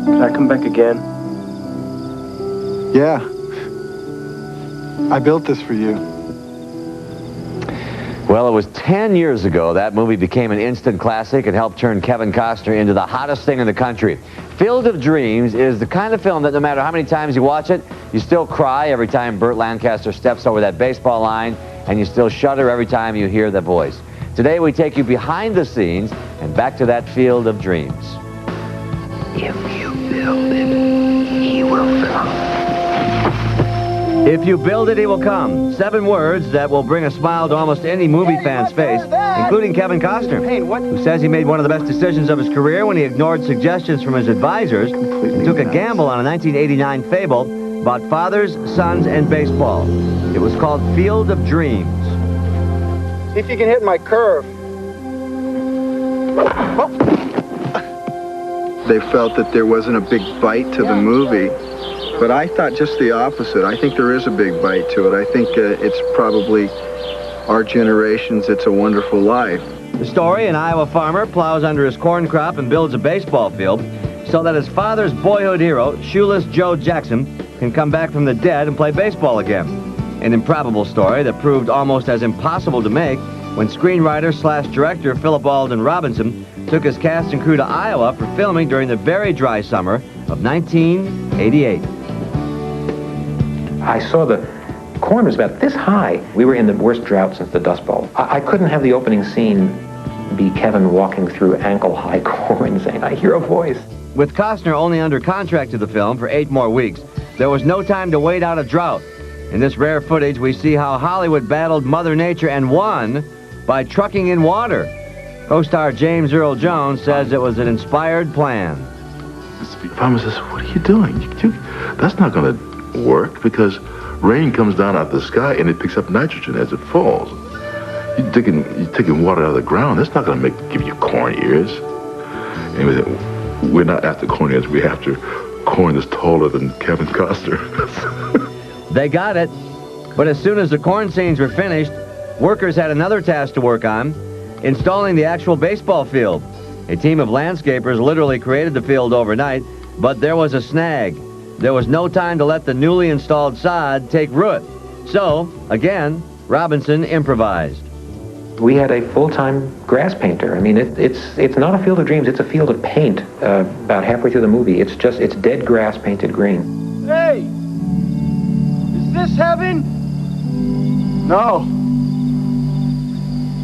Can I come back again? Yeah. I built this for you. Well, it was 10 years ago that movie became an instant classic and helped turn Kevin Costner into the hottest thing in the country. Field of Dreams is the kind of film that no matter how many times you watch it, you still cry every time Burt Lancaster steps over that baseball line, and you still shudder every time you hear that voice. Today we take you behind the scenes and back to that Field of Dreams. If you build it, he will come. If you build it, he will come. 7 words that will bring a smile to almost any movie fan's face, including Kevin Costner, who says he made one of the best decisions of his career when he ignored suggestions from his advisors and took a gamble on a 1989 fable about fathers, sons, and baseball. It was called Field of Dreams. See if you can hit my curve. They felt that there wasn't a big bite to the movie. But I thought just the opposite. I think there is a big bite to it. I think it's probably our generation's It's a Wonderful Life. The story, an Iowa farmer plows under his corn crop and builds a baseball field so that his father's boyhood hero, shoeless Joe Jackson, can come back from the dead and play baseball again. An improbable story that proved almost as impossible to make when screenwriter/director Philip Alden Robinson took his cast and crew to Iowa for filming during the very dry summer of 1988. I saw the corn was about this high. We were in the worst drought since the Dust Bowl. I couldn't have the opening scene be Kevin walking through ankle-high corn saying, I hear a voice. With Costner only under contract to the film for 8 more weeks, there was no time to wait out a drought. In this rare footage, we see how Hollywood battled Mother Nature and won by trucking in water. Co-star James Earl Jones says it was an inspired plan. Farmer says, what are you doing? That's not going to work because rain comes down out of the sky and it picks up nitrogen as it falls. You're taking water out of the ground. That's not going to give you corn ears. Anyway, we're not after corn ears. We're after corn that's taller than Kevin Costner. They got it. But as soon as the corn scenes were finished, workers had another task to work on, installing the actual baseball field. A team of landscapers literally created the field overnight, but there was a snag. There was no time to let the newly installed sod take root. So, again, Robinson improvised. We had a full-time grass painter. I mean, it's not a field of dreams, it's a field of paint about halfway through the movie. It's dead grass painted green. Hey! Is this heaven? No.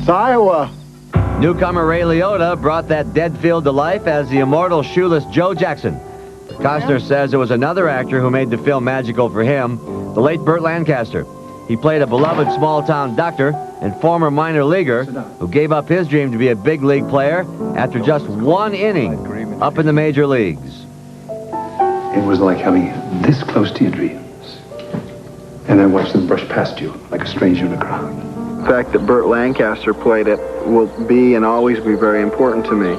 It's Iowa. Newcomer Ray Liotta brought that dead field to life as the immortal shoeless Joe Jackson. Costner says it was another actor who made the film magical for him, the late Burt Lancaster. He played a beloved small-town doctor and former minor leaguer who gave up his dream to be a big league player after just 1 inning up in the major leagues. It was like having this close to your dreams. And I watched them brush past you like a stranger in a crowd. The fact that Burt Lancaster played it will be and always be very important to me.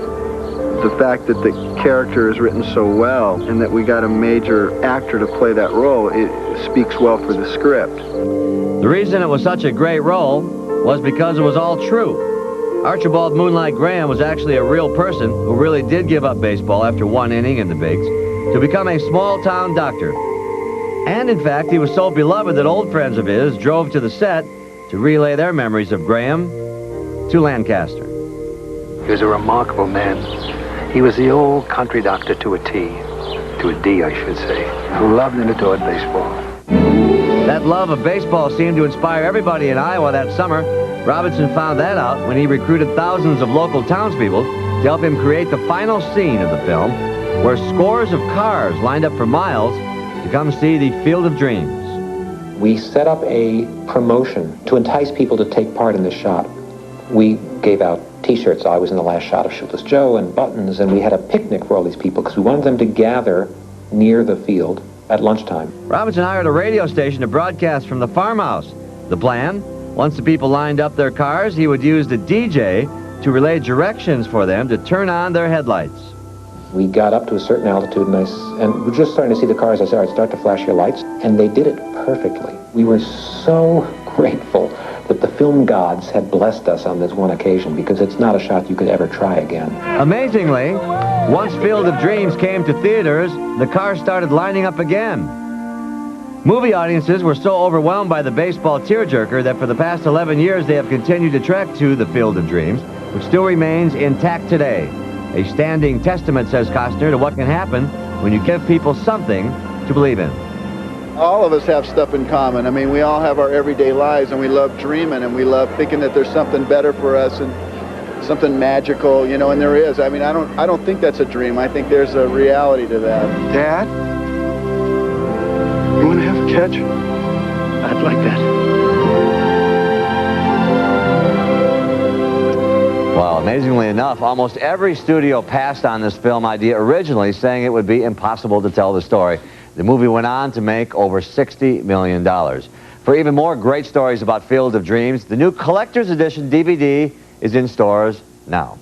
The fact that the character is written so well and that we got a major actor to play that role, it speaks well for the script. The reason it was such a great role was because it was all true. Archibald Moonlight Graham was actually a real person who really did give up baseball after 1 inning in the bigs to become a small-town doctor. And in fact, he was so beloved that old friends of his drove to the set to relay their memories of Graham to Lancaster. He was a remarkable man. He was the old country doctor to a T, to a D, I should say, who loved and adored baseball. That love of baseball seemed to inspire everybody in Iowa that summer. Robinson found that out when he recruited thousands of local townspeople to help him create the final scene of the film, where scores of cars lined up for miles to come see the Field of Dreams. We set up a promotion to entice people to take part in this shot. We gave out T-shirts. I was in the last shot of Shoeless Joe and buttons, and we had a picnic for all these people because we wanted them to gather near the field at lunchtime. Robinson hired a radio station to broadcast from the farmhouse. The plan, once the people lined up their cars, he would use the DJ to relay directions for them to turn on their headlights. We got up to a certain altitude, and we're just starting to see the cars. I said, all right, start to flash your lights. And they did it perfectly. We were so grateful that the film gods had blessed us on this one occasion, because it's not a shot you could ever try again. Amazingly, Once Field of Dreams came to theaters, the cars started lining up again. Movie audiences were so overwhelmed by the baseball tearjerker that for the past 11 years they have continued to trek to the Field of Dreams, which still remains intact today. A standing testament, says Costner, to what can happen when you give people something to believe in. All of us have stuff in common. I mean, we all have our everyday lives, and we love dreaming, and we love thinking that there's something better for us and something magical, you know, and there is. I mean, I don't think that's a dream. I think there's a reality to that. Dad? You want to have a catch? I'd like that. Well, amazingly enough, almost every studio passed on this film idea originally, saying it would be impossible to tell the story. The movie went on to make over $60 million. For even more great stories about Field of Dreams, the new collector's edition DVD is in stores now.